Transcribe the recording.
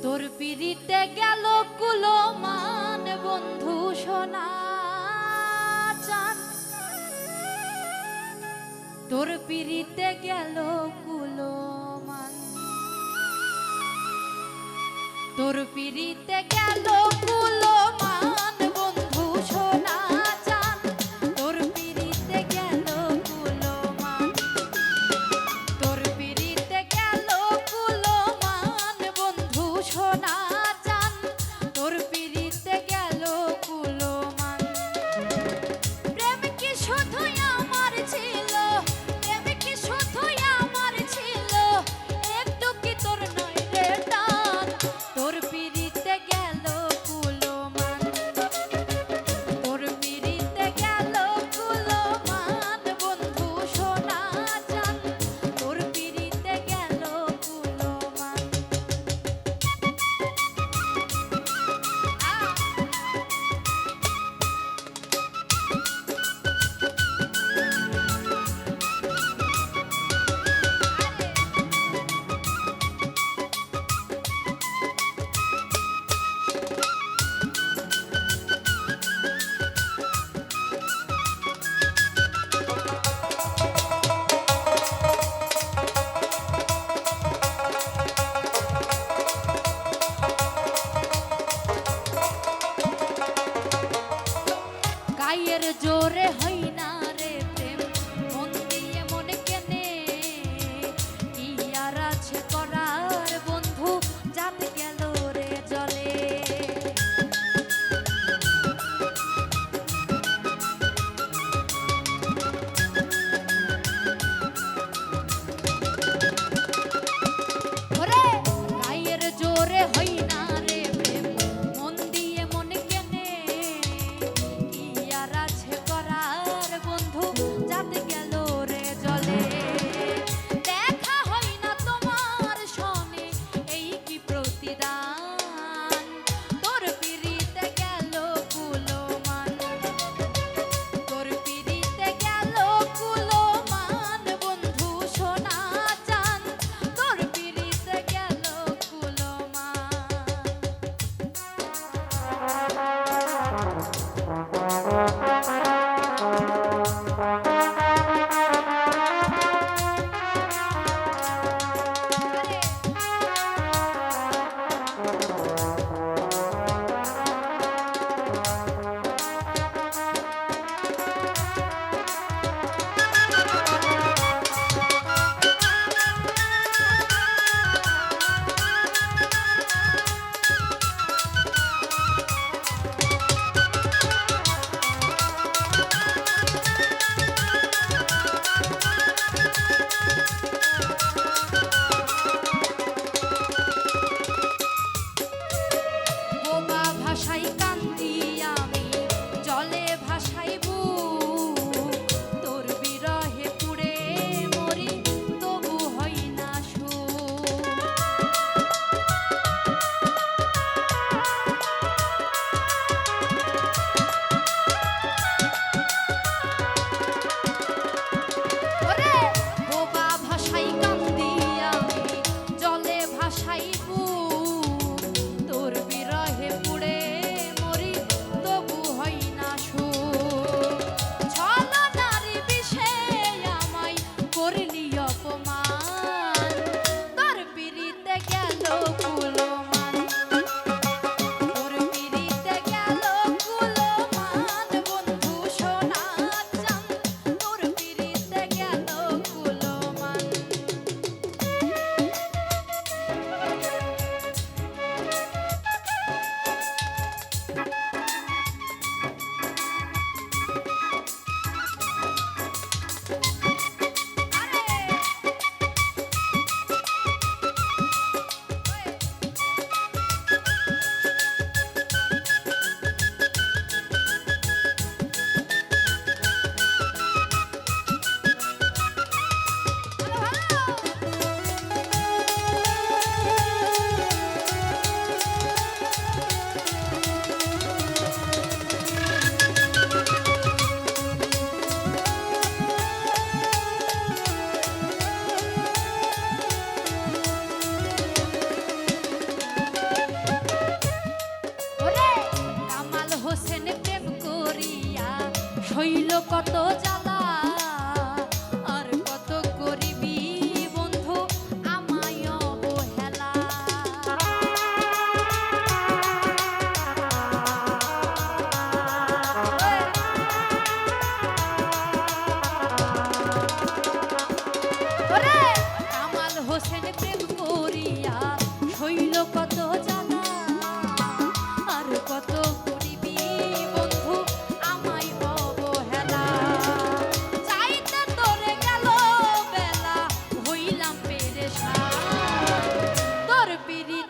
তোর পিড়িতে গেল কুলমান বন্ধু সোনা চান, তোর পিড়িতে গেল কুলমান, তোর পিড়িতে গেল কুলমান বন্ধু সোনা চান, তোর পিড়িতে গেল কুলমান, তোর পিড়িতে গেল কুলমান বন্ধু সোনা চান, তোর পিড়িতে গেল কুলমান। প্রেম কি শুধুই আমার ছিল, প্রেম কি শুধুই আমার ছিল, একটু কি তোর নয় রে টান, তোর পিড়িতে গেল কুলমান, আসেন প্রেম করিয়া হইল কত জ্বালা আর কত করিবি বন্ধু আমায় অবহেলা চাইতে তোরে গেল বেলা হইলাম পেরেশান তোর পিরি